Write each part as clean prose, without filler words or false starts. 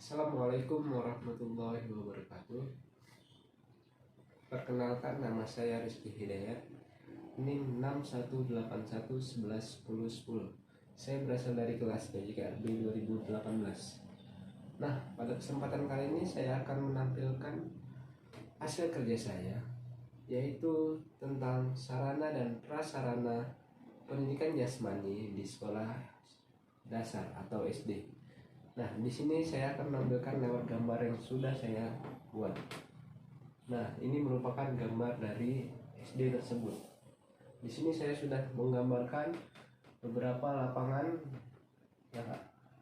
Assalamualaikum warahmatullahi wabarakatuh. Perkenalkan, nama saya Rizky Hidayat, NIM 6181111010. Saya berasal dari kelas PJKRB 2018. Nah, pada kesempatan kali ini saya akan menampilkan hasil kerja saya, yaitu tentang sarana dan prasarana pendidikan jasmani di sekolah dasar atau SD. Nah, di sini saya akan menampilkan lewat gambar yang sudah saya buat. Nah, ini merupakan gambar dari SD tersebut. Di sini saya sudah menggambarkan beberapa lapangan yang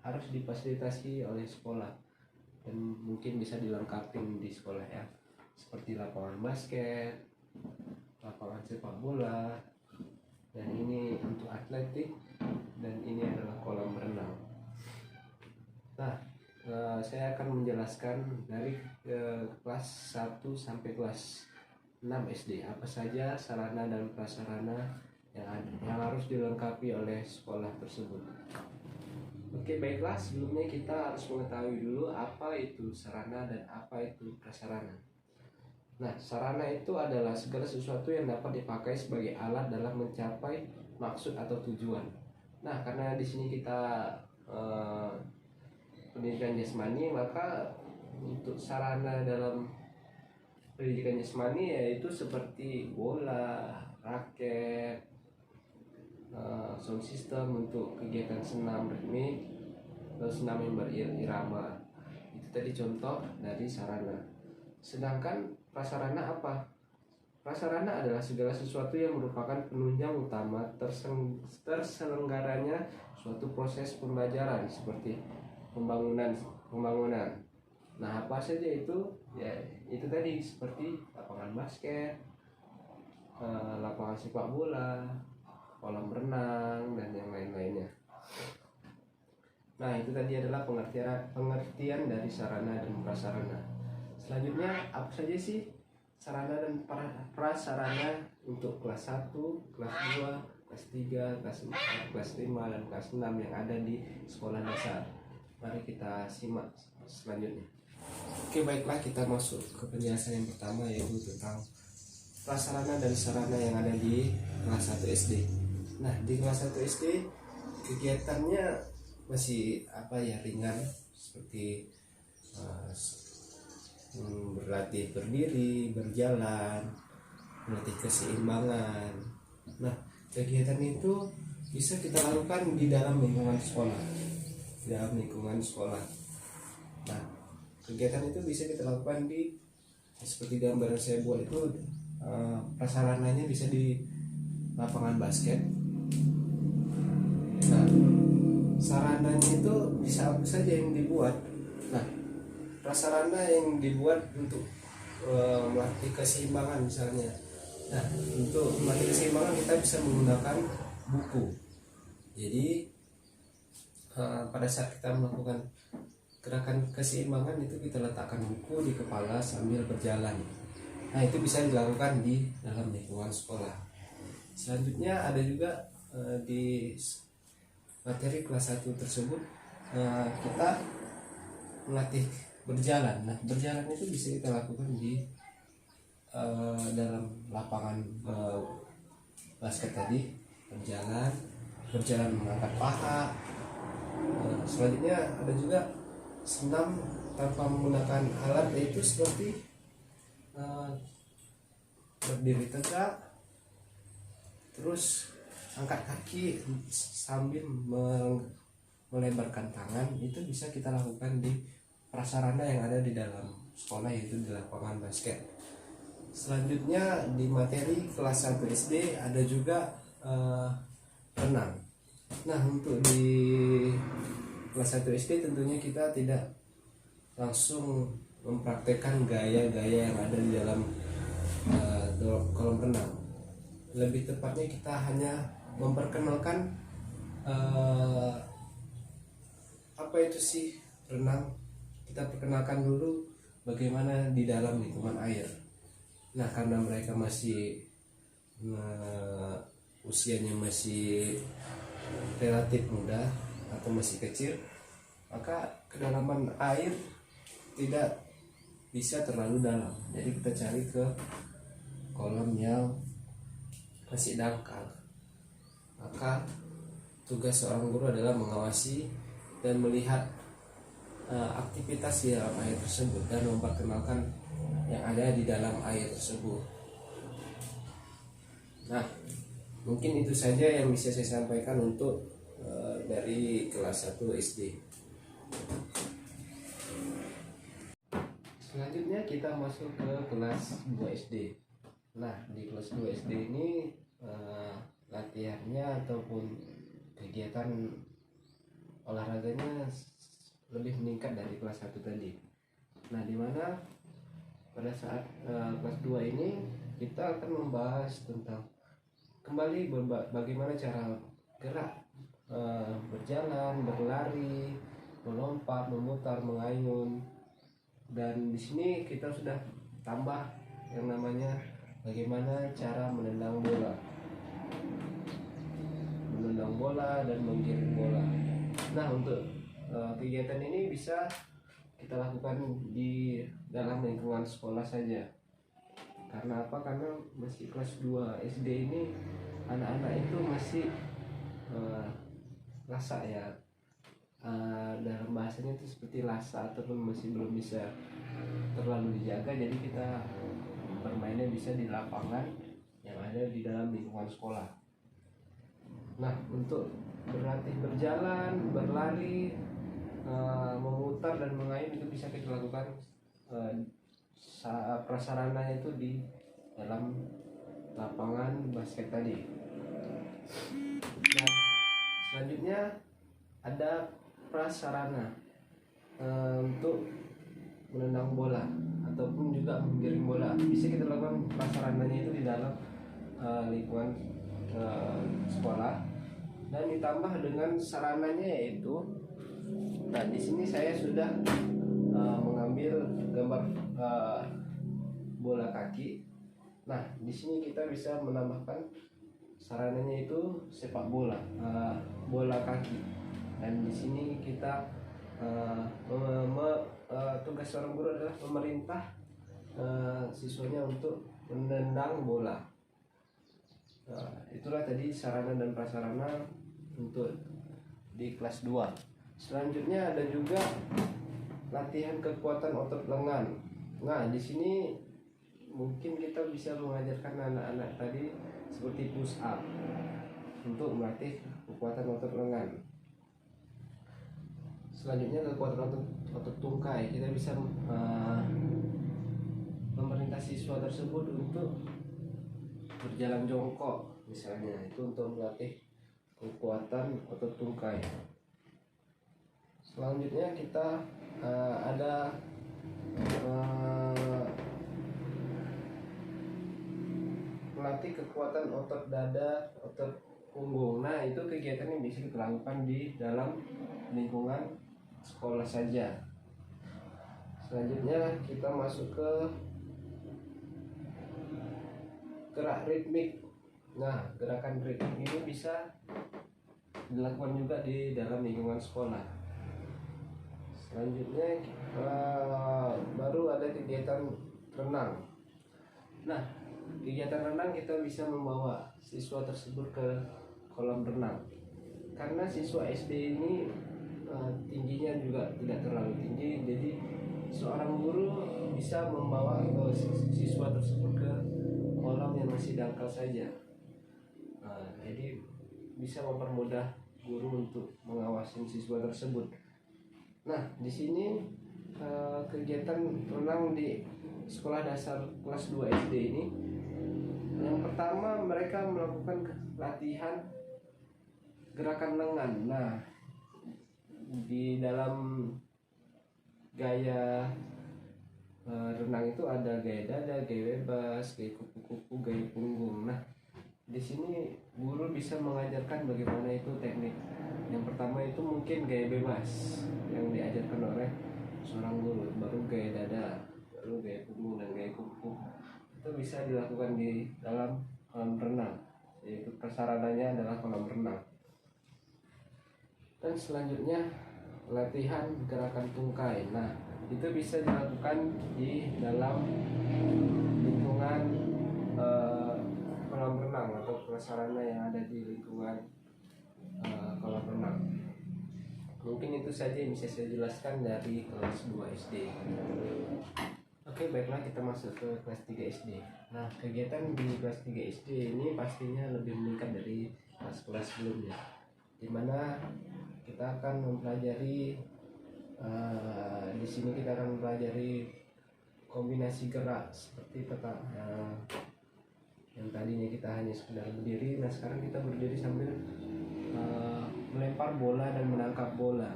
harus difasilitasi oleh sekolah dan mungkin bisa dilengkapi di sekolah ya, seperti lapangan basket, lapangan sepak bola, dan ini untuk atletik, dan ini adalah kolam renang. Nah, saya akan menjelaskan dari kelas 1 sampai kelas 6 SD apa saja sarana dan prasarana yang harus dilengkapi oleh sekolah tersebut. Oke, baiklah, sebelumnya kita harus mengetahui dulu apa itu sarana dan apa itu prasarana. Nah, sarana itu adalah segala sesuatu yang dapat dipakai sebagai alat dalam mencapai maksud atau tujuan. Nah, karena di sini kita pendidikan jasmani, maka untuk sarana dalam pendidikan jasmani yaitu seperti bola, raket, sound system untuk kegiatan senam ritmik, senam yang berirama. Itu tadi contoh dari sarana. Sedangkan prasarana apa? Prasarana adalah segala sesuatu yang merupakan penunjang utama terselenggaranya suatu proses pembelajaran seperti pembangunan. Nah, apa saja itu? Ya, itu tadi seperti lapangan basket, lapangan sepak bola, kolam renang, dan yang lain-lainnya. Nah, itu tadi adalah pengertian dari sarana dan prasarana. Selanjutnya, apa saja sih sarana dan prasarana untuk kelas 1, kelas 2, kelas 3, kelas 4, kelas 5, dan kelas 6 yang ada di sekolah dasar? Mari kita simak selanjutnya. Oke, baiklah, kita masuk ke penjelasan yang pertama, yaitu tentang prasarana dan sarana yang ada di kelas 1 SD. Nah, di kelas 1 SD kegiatannya masih ringan, seperti berlatih berdiri, berjalan, melatih keseimbangan. Nah, kegiatan itu bisa kita lakukan di dalam lingkungan sekolah. Nah, kegiatan itu bisa kita lakukan di seperti gambar yang saya buat itu. Prasarananya bisa di lapangan basket. Nah, sarananya itu bisa apa saja yang dibuat. Nah, prasarana yang dibuat untuk melatih keseimbangan misalnya. Nah, untuk melatih keseimbangan kita bisa menggunakan buku. Jadi pada saat kita melakukan gerakan keseimbangan itu kita letakkan buku di kepala sambil berjalan. Nah, itu bisa dilakukan di dalam lingkungan sekolah. Selanjutnya ada juga di materi kelas 1 tersebut kita melatih berjalan. Nah, berjalan itu bisa kita lakukan di dalam lapangan basket tadi, berjalan mengangkat paha. Selanjutnya ada juga senam tanpa menggunakan alat, yaitu seperti berdiri tegak, terus angkat kaki sambil melebarkan tangan. Itu bisa kita lakukan di prasarana yang ada di dalam sekolah, yaitu di lapangan basket. Selanjutnya di materi kelas 1 SD ada juga renang. Nah, untuk di kelas 1 SD tentunya kita tidak langsung mempraktekkan gaya-gaya yang ada di dalam kolam renang. Lebih tepatnya kita hanya memperkenalkan apa itu sih renang. Kita perkenalkan dulu bagaimana di dalam lingkungan air. Nah, karena mereka masih usianya masih relatif muda atau masih kecil, maka kedalaman air tidak bisa terlalu dalam. Jadi kita cari ke kolam yang masih dangkal. Maka tugas seorang guru adalah mengawasi dan melihat aktivitas di dalam air tersebut dan memperkenalkan yang ada di dalam air tersebut. Nah, mungkin itu saja yang bisa saya sampaikan untuk dari kelas 1 SD. Selanjutnya kita masuk ke kelas 2 SD. Nah, di kelas 2 SD ini latihannya ataupun kegiatan olahraganya lebih meningkat dari kelas 1 tadi. Nah, di mana pada saat kelas 2 ini kita akan membahas tentang kembali bagaimana cara gerak, berjalan, berlari, melompat, memutar, mengayun. Dan di sini kita sudah tambah yang namanya bagaimana cara menendang bola dan menggiring bola. Nah, untuk kegiatan ini bisa kita lakukan di dalam lingkungan sekolah saja. Karena apa? Karena masih kelas 2 SD ini anak-anak itu masih lasa ya. Dalam bahasanya itu seperti lasa ataupun masih belum bisa terlalu dijaga, jadi kita bermainnya bisa di lapangan yang ada di dalam lingkungan sekolah. Nah, untuk berlatih berjalan, berlari, memutar dan mengayun itu bisa kita lakukan prasarananya itu di dalam lapangan basket tadi. Nah, selanjutnya ada prasarana untuk menendang bola ataupun juga menggiring bola. Bisa kita lakukan prasarananya itu di dalam lingkungan sekolah, dan ditambah dengan sarananya yaitu, nah di sini saya sudah mengambil gambar bola kaki. Nah, di sini kita bisa menambahkan sarananya itu sepak bola, bola kaki. Dan di sini kita tugas seorang guru adalah memerintah siswanya untuk menendang bola. Itulah tadi sarana dan prasarana untuk di kelas 2. Selanjutnya ada juga latihan kekuatan otot lengan. Nah, di sini mungkin kita bisa mengajarkan anak-anak tadi seperti push up untuk melatih kekuatan otot lengan. Selanjutnya kekuatan otot tungkai. Kita bisa memerintah siswa tersebut untuk berjalan jongkok misalnya, itu untuk melatih kekuatan otot tungkai. Selanjutnya kita ada melatih kekuatan otot dada, otot punggung. Nah, itu kegiatan yang bisa kita lakukan di dalam lingkungan sekolah saja. Selanjutnya kita masuk ke gerak ritmik. Nah, gerakan ritmik ini bisa dilakukan juga di dalam lingkungan sekolah. Selanjutnya baru ada kegiatan renang. Nah, kegiatan renang kita bisa membawa siswa tersebut ke kolam renang. Karena siswa SD ini tingginya juga tidak terlalu tinggi, jadi seorang guru bisa membawa siswa tersebut ke kolam yang masih dangkal saja. Jadi bisa mempermudah guru untuk mengawasi siswa tersebut. Nah, di sini kegiatan renang di sekolah dasar kelas 2 SD ini, yang pertama mereka melakukan latihan gerakan lengan. Nah, di dalam gaya renang itu ada gaya dada, gaya bebas, gaya kupu-kupu, gaya punggung. Nah, di sini guru bisa mengajarkan bagaimana itu teknik. Yang pertama itu mungkin gaya bebas yang diajarkan oleh seorang guru, baru gaya dada, baru gaya punggung dan gaya kupu-kupu. Itu bisa dilakukan di dalam kolam renang, yaitu prasarananya adalah kolam renang. Dan selanjutnya latihan gerakan tungkai. Nah, itu bisa dilakukan di dalam lingkungan kolam renang atau prasarana yang ada di lingkungan kolam renang. Mungkin itu saja yang bisa saya jelaskan dari kelas 2 SD. Oke, baiklah, kita masuk ke kelas 3 SD. Nah, kegiatan di kelas 3 SD ini pastinya lebih meningkat dari kelas-kelas sebelumnya, dimana kita akan mempelajari di sini kita akan mempelajari kombinasi gerak seperti yang tadinya kita hanya sekedar berdiri. Nah, sekarang kita berdiri sambil melempar bola dan menangkap bola.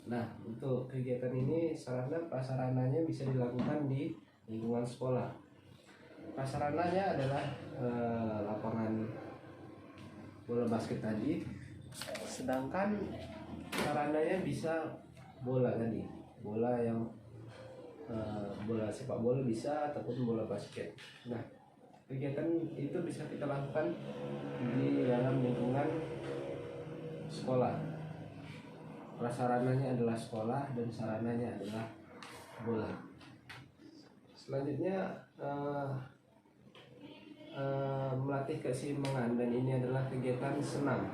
Nah, untuk kegiatan ini sarana prasarananya bisa dilakukan di lingkungan sekolah. Prasarananya adalah lapangan bola basket tadi, sedangkan sarananya bisa bola tadi, bola yang bola sepak bola bisa ataupun bola basket. Nah, kegiatan itu bisa kita lakukan di dalam lingkungan sekolah. Prasarananya adalah sekolah dan sarananya adalah bola. Selanjutnya melatih keseimbangan, dan ini adalah kegiatan senam.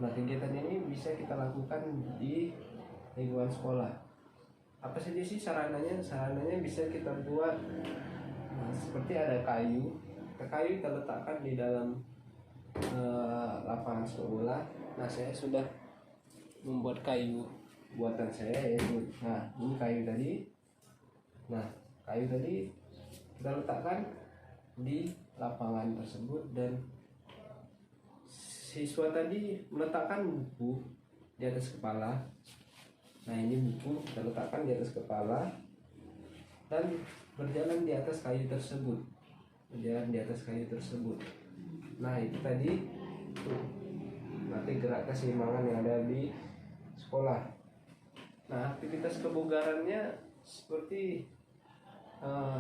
Nah, kegiatan ini bisa kita lakukan di lingkungan sekolah. Apa saja sih sarananya? Sarananya bisa kita buat seperti ada kayu. Kayu kita letakkan di dalam lapangan sepak bola. Nah, saya sudah membuat kayu buatan saya, yaitu ini kayu tadi. Nah, kayu tadi kita letakkan di lapangan tersebut, dan siswa tadi meletakkan buku di atas kepala. Nah, ini buku kita letakkan di atas kepala dan berjalan di atas kayu tersebut. Nah, itu tadi nanti gerak keseimbangan yang ada di sekolah. Nah, aktivitas kebugarannya seperti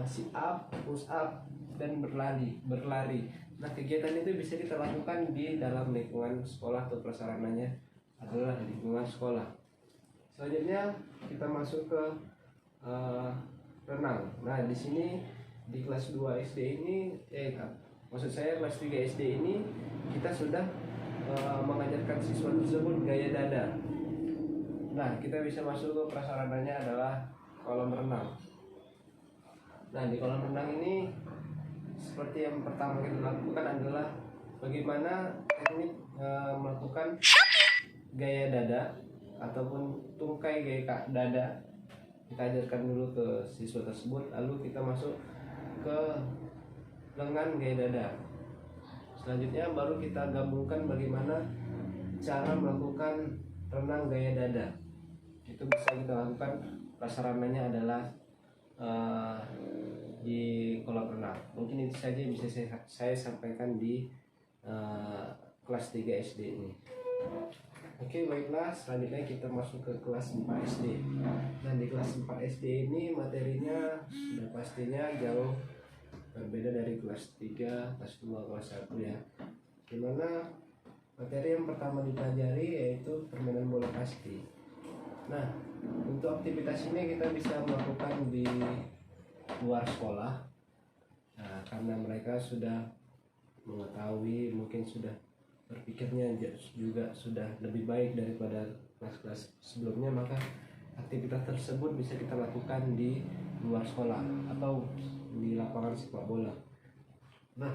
sit up, push up, dan berlari. Nah, kegiatan itu bisa kita lakukan di dalam lingkungan sekolah atau prasarananya adalah lingkungan sekolah. Selanjutnya kita masuk ke renang. Nah, di sini di kelas 2 SD ini maksud saya kelas 3 SD ini kita sudah mengajarkan siswa tersebut gaya dada. Nah, kita bisa masuk ke prasarananya adalah kolam renang. Nah, di kolam renang ini seperti yang pertama kita lakukan adalah bagaimana teknik melakukan gaya dada ataupun tungkai gaya dada. Kita ajarkan dulu ke siswa tersebut, lalu kita masuk ke lengan gaya dada. Selanjutnya baru kita gabungkan bagaimana cara melakukan renang gaya dada. Itu bisa kita lakukan, prasarananya adalah di kolam renang. Mungkin itu saja yang bisa saya sampaikan di kelas 3 SD ini. Oke, baiklah, selanjutnya kita masuk ke kelas 4 SD. Nah, di kelas 4 SD ini materinya sudah pastinya jauh berbeda dari kelas 3, kelas 2, kelas 1 ya. Dimana materi yang pertama dipelajari yaitu permainan bola kasti. Nah, untuk aktivitas ini kita bisa melakukan di luar sekolah. Nah, karena mereka sudah mengetahui, mungkin sudah berpikirnya juga sudah lebih baik daripada kelas-kelas sebelumnya, maka aktivitas tersebut bisa kita lakukan di luar sekolah atau di lapangan sepak bola. Nah,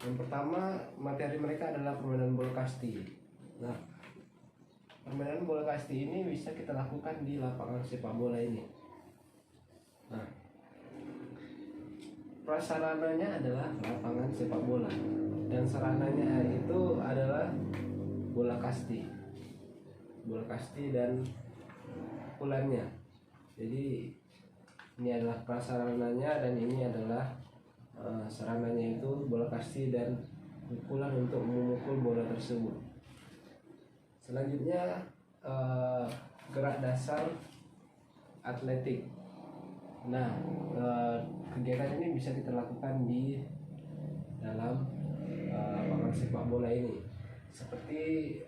yang pertama materi mereka adalah permainan bola kasti. Nah, permainan bola kasti ini bisa kita lakukan di lapangan sepak bola ini. Nah, prasarananya adalah lapangan sepak bola dan sarananya itu adalah bola kasti dan pukulannya. Jadi ini adalah prasarananya dan ini adalah sarananya, itu bola kasti dan pukulan untuk memukul bola tersebut. Selanjutnya gerak dasar atletik. Nah, kegiatan ini bisa kita lakukan di dalam lapangan sepak bola ini. seperti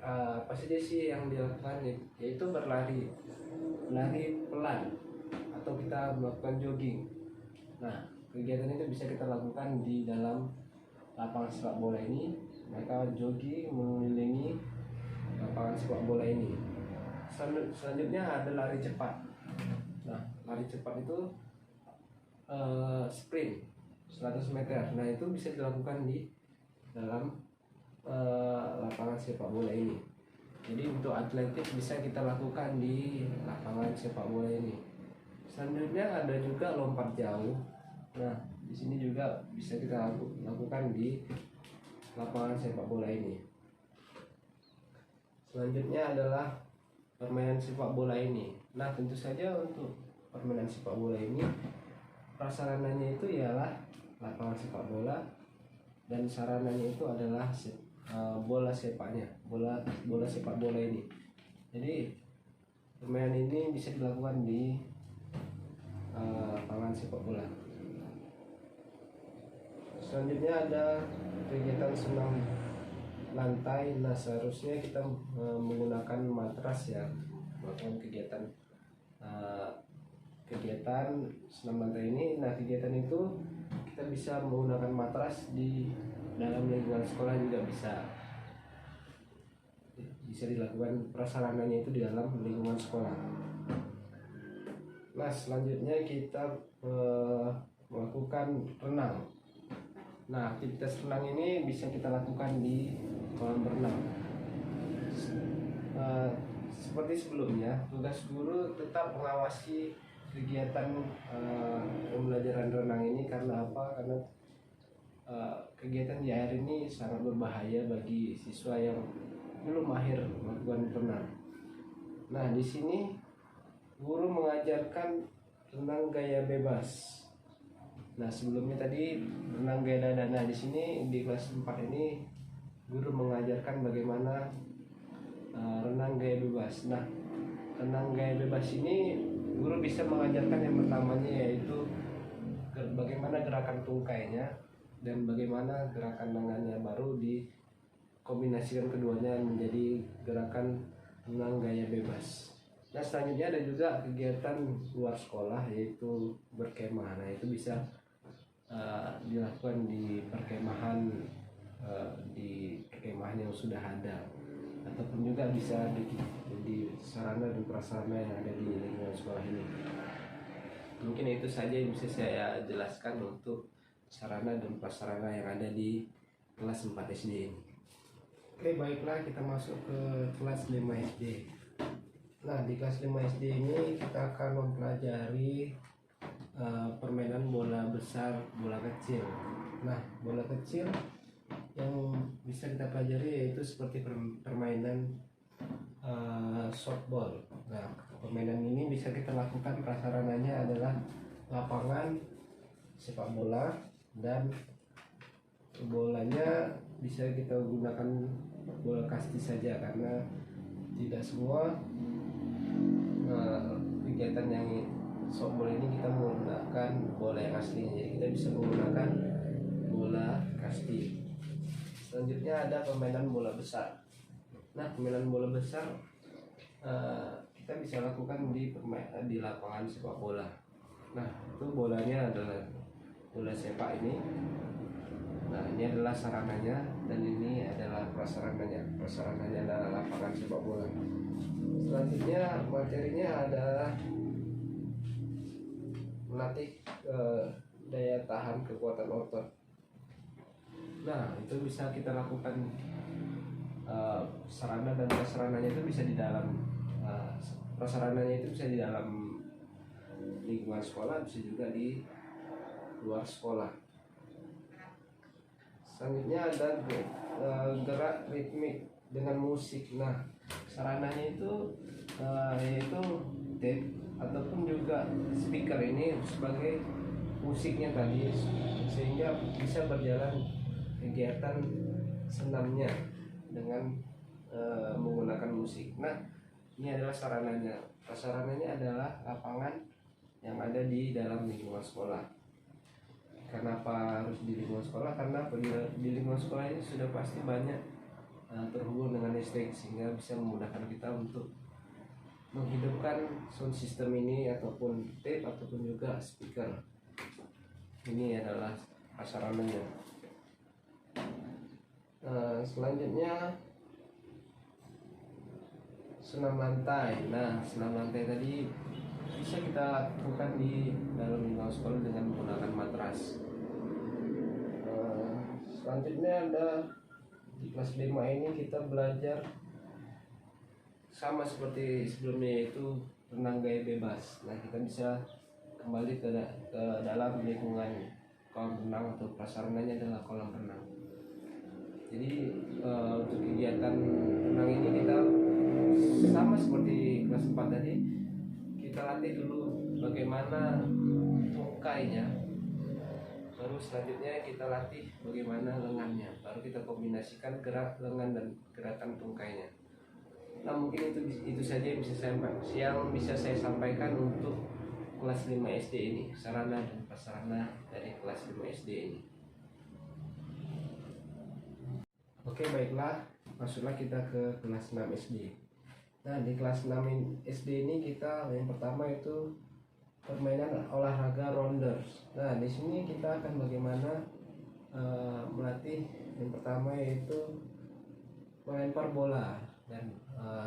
apa saja sih yang dilakukan, yaitu berlari pelan atau kita melakukan jogging. Nah, kegiatan itu bisa kita lakukan di dalam lapangan sepak bola ini. Mereka jogging mengelilingi lapangan sepak bola ini. Selanjutnya ada lari cepat. Nah, lari cepat itu sprint 100 meter. Nah, itu bisa dilakukan di dalam lapangan sepak bola ini. Jadi untuk atletik bisa kita lakukan di lapangan sepak bola ini. Selanjutnya ada juga lompat jauh. Nah, di sini juga bisa kita lakukan di lapangan sepak bola ini. Selanjutnya adalah permainan sepak bola ini. Nah, tentu saja untuk permainan sepak bola ini prasarananya itu ialah lapangan sepak bola, dan sarananya itu adalah bola sepaknya, bola sepak bola ini. Jadi permainan ini bisa dilakukan di lapangan sepak bola. Selanjutnya ada kegiatan senam lantai. Nah, seharusnya kita menggunakan matras ya melakukan kegiatan senam lantai ini. Nah, kegiatan itu kita bisa menggunakan matras di dalam lingkungan sekolah juga bisa dilakukan, prasarananya itu di dalam lingkungan sekolah. Nah, selanjutnya kita melakukan renang. Nah, aktivitas renang ini bisa kita lakukan di kolam renang. Seperti sebelumnya, tugas guru tetap mengawasi kegiatan pembelajaran renang ini. Karena apa? Karena kegiatan di air ini sangat berbahaya bagi siswa yang belum mahir melakukan renang. Nah, di sini guru mengajarkan renang gaya bebas. Nah, sebelumnya tadi renang gaya dada. Nah, di sini di kelas 4 ini guru mengajarkan bagaimana renang gaya bebas. Nah, renang gaya bebas ini guru bisa mengajarkan yang pertamanya yaitu bagaimana gerakan tungkainya dan bagaimana gerakan tangannya, baru dikombinasikan keduanya menjadi gerakan renang gaya bebas. Nah, selanjutnya ada juga kegiatan luar sekolah yaitu berkemah. Nah, itu bisa dilakukan di perkemahan yang sudah ada, ataupun juga bisa di sarana dan prasarana yang ada di lingkungan sekolah ini. Mungkin itu saja yang bisa saya jelaskan untuk sarana dan prasarana yang ada di kelas 4 SD ini. Oke, baiklah, kita masuk ke kelas 5 SD. Nah, di kelas 5 SD ini kita akan mempelajari permainan bola besar, bola kecil. Nah, bola kecil yang bisa kita pelajari yaitu seperti permainan softball. Nah, permainan ini bisa kita lakukan, prasarananya adalah lapangan sepak bola, dan bolanya bisa kita gunakan bola kasti saja, karena tidak semua kegiatan yang softball ini kita menggunakan bola yang aslinya. Jadi kita bisa menggunakan bola kasti. Selanjutnya ada permainan bola besar. Nah, permainan bola besar kita bisa lakukan di lapangan sepak bola. Nah, itu bolanya adalah bola sepak ini. Nah, ini adalah sarananya, dan ini adalah prasarananya. Prasarananya adalah lapangan sepak bola. Selanjutnya materinya adalah melatih daya tahan, kekuatan otot. Nah, itu bisa kita lakukan, sarana dan prasarananya itu bisa di dalam prasarananya itu bisa di dalam lingkungan sekolah, bisa juga di luar sekolah. Selanjutnya ada gerak ritmik dengan musik. Nah, sarananya itu yaitu tape ataupun juga speaker ini sebagai musiknya tadi, sehingga bisa berjalan kegiatan senamnya dengan menggunakan musik. Nah, ini adalah sarananya. Sarananya adalah lapangan yang ada di dalam lingkungan sekolah. Kenapa harus di lingkungan sekolah? Karena di lingkungan sekolah ini sudah pasti banyak terhubung dengan listrik, sehingga bisa memudahkan kita untuk menghidupkan sound system ini ataupun tape ataupun juga speaker. Ini adalah prasarananya. Selanjutnya senam lantai. Nah, senam lantai tadi bisa kita lakukan di dalam lingkungan sekolah dengan menggunakan matras. Selanjutnya ada di kelas 5 ini kita belajar sama seperti sebelumnya, yaitu renang gaya bebas. Nah, kita bisa kembali ke dalam lingkungan kolam renang, atau prasarananya adalah kolam renang. Jadi untuk kegiatan renang ini kita sama seperti kelas 4 tadi, kita latih dulu bagaimana tungkainya, baru selanjutnya kita latih bagaimana lengannya, baru kita kombinasikan gerak lengan dan gerakan tungkainya. Nah, mungkin itu saja yang bisa saya sampaikan untuk kelas 5 SD ini, sarana dan prasarana dari kelas 5 SD ini. Oke, baiklah, masuklah kita ke kelas 6 SD. Nah, di kelas 6 SD ini kita yang pertama itu permainan olahraga rounders. Nah, di sini kita akan bagaimana melatih yang pertama yaitu melempar bola, dan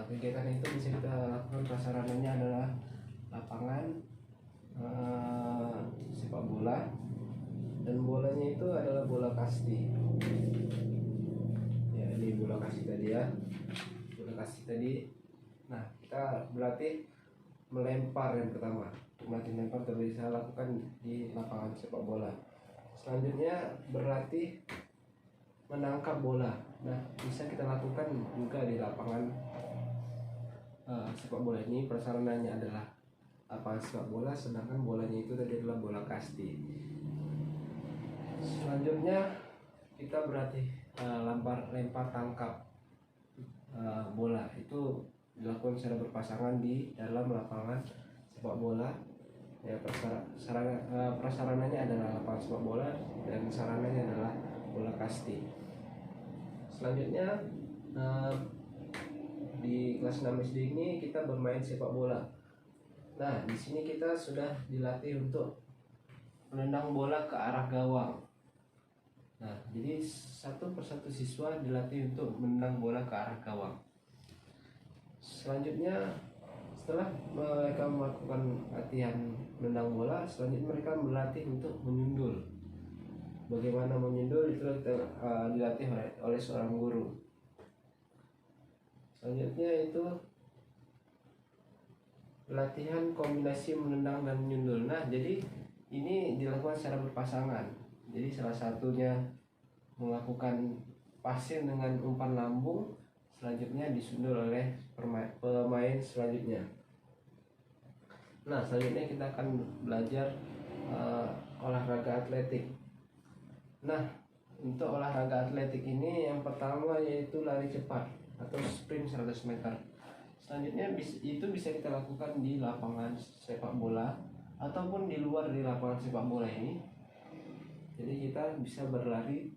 kegiatan itu bisa kita lakukan prasarananya adalah lapangan sepak bola, dan bolanya itu adalah bola kasti. Ya, ini bola kasti tadi ya, bola kasti tadi. Nah, kita berlatih melempar yang pertama. Melatih melempar bisa lakukan di lapangan sepak bola. Selanjutnya berlatih menangkap bola. Nah, bisa kita lakukan juga di lapangan sepak bola. Ini prasarananya adalah lapangan sepak bola, sedangkan bolanya itu tadi adalah bola kasti. Selanjutnya kita berlatih lempar tangkap bola. Itu dilakukan secara berpasangan di dalam lapangan sepak bola. Ya, prasarananya adalah lapangan sepak bola dan sarananya adalah bola kasti. Selanjutnya di kelas 6 SD ini kita bermain sepak bola. Nah, di sini kita sudah dilatih untuk menendang bola ke arah gawang. Nah, jadi satu persatu siswa dilatih untuk menendang bola ke arah gawang. Selanjutnya setelah mereka melakukan latihan menendang bola, selanjutnya mereka berlatih untuk menyundul. Bagaimana menyundul itu dilatih oleh seorang guru. Selanjutnya itu latihan kombinasi menendang dan menyundul. Nah, jadi ini dilakukan secara berpasangan. Jadi salah satunya melakukan passing dengan umpan lambung, selanjutnya disundul oleh pemain selanjutnya. Nah, selanjutnya kita akan belajar olahraga atletik. Nah, untuk olahraga atletik ini yang pertama yaitu lari cepat atau sprint 100 meter. Selanjutnya itu bisa kita lakukan di lapangan sepak bola ataupun di luar di lapangan sepak bola ini. Jadi kita bisa berlari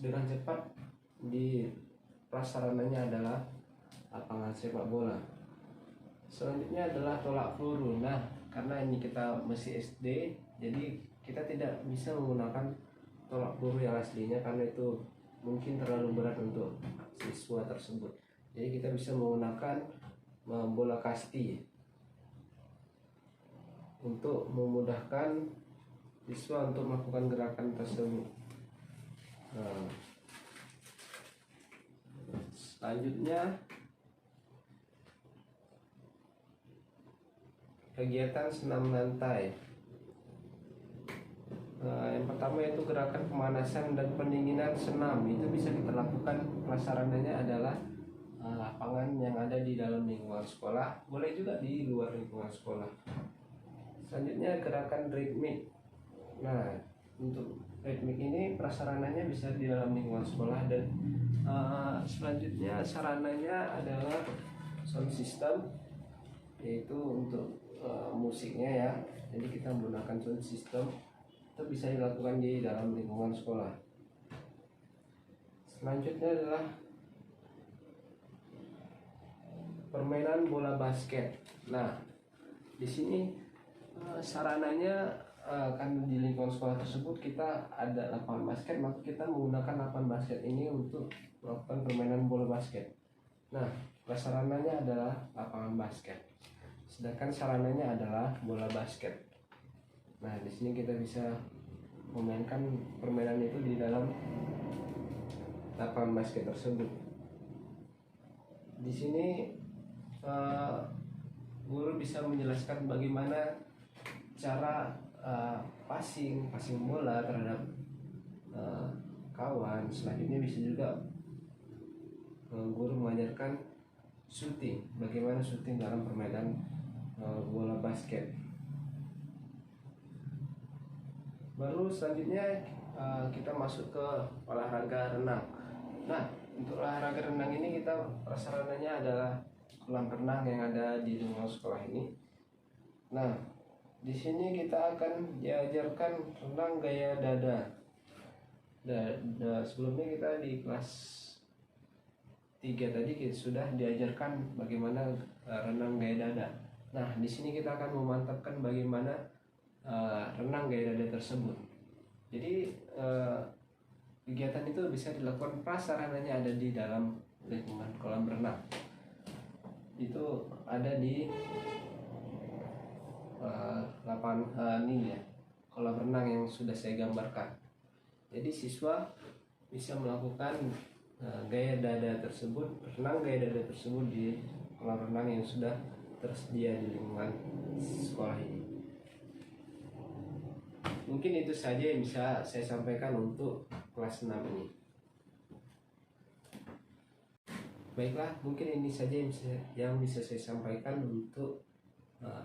dengan cepat di prasarananya adalah lapangan sepak bola. Selanjutnya adalah tolak peluru. Nah, karena ini kita masih SD, jadi kita tidak bisa menggunakan tolak peluru yang aslinya karena itu mungkin terlalu berat untuk siswa tersebut. Jadi kita bisa menggunakan bola kasti untuk memudahkan siswa untuk melakukan gerakan tersebut. Selanjutnya kegiatan senam lantai. Yang pertama yaitu gerakan pemanasan dan pendinginan senam. Itu bisa kita lakukan, prasarananya adalah lapangan yang ada di dalam lingkungan sekolah, boleh juga di luar lingkungan sekolah. Selanjutnya gerakan ritmik. Nah, untuk ritmik ini prasarananya bisa di dalam lingkungan sekolah, dan selanjutnya sarananya adalah sound system, yaitu untuk musiknya ya. Jadi kita menggunakan sound system, itu bisa dilakukan di dalam lingkungan sekolah. Selanjutnya adalah permainan bola basket. Nah, di sini sarananya kan di lingkungan sekolah tersebut kita ada lapangan basket, maka kita menggunakan lapangan basket ini untuk melakukan permainan bola basket. Nah, prasarananya adalah lapangan basket, sedangkan sarananya adalah bola basket. Nah, di sini kita bisa memainkan permainan itu di dalam lapangan basket tersebut. Di sini guru bisa menjelaskan bagaimana cara passing bola terhadap kawan. Selanjutnya bisa juga guru mengajarkan shooting, bagaimana shooting dalam permainan bola basket. Baru selanjutnya kita masuk ke olahraga renang. Nah, untuk olahraga renang ini kita prasarananya adalah kolam renang yang ada di lingkungan sekolah ini. Nah, di sini kita akan diajarkan renang gaya dada. Sebelumnya kita di kelas 3 tadi kita sudah diajarkan bagaimana renang gaya dada. Nah, di sini kita akan memantapkan bagaimana renang gaya dada tersebut. Jadi kegiatan itu bisa dilakukan prasarananya ada di dalam lingkungan kolam renang. Itu ada di lapangan ini ya, kolam renang yang sudah saya gambarkan. Jadi siswa bisa melakukan gaya dada tersebut, renang gaya dada tersebut di kolam renang yang sudah tersedia di lingkungan sekolah ini. Mungkin itu saja yang bisa saya sampaikan untuk kelas 6 ini. Baiklah, mungkin ini saja yang bisa saya sampaikan untuk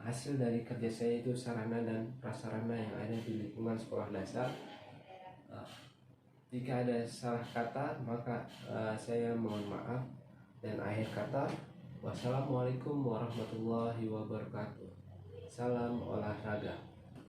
hasil dari kerja saya, itu sarana dan prasarana yang ada di lingkungan sekolah dasar. Jika ada salah kata maka saya mohon maaf, dan akhir kata wassalamualaikum warahmatullahi wabarakatuh. Salam olahraga.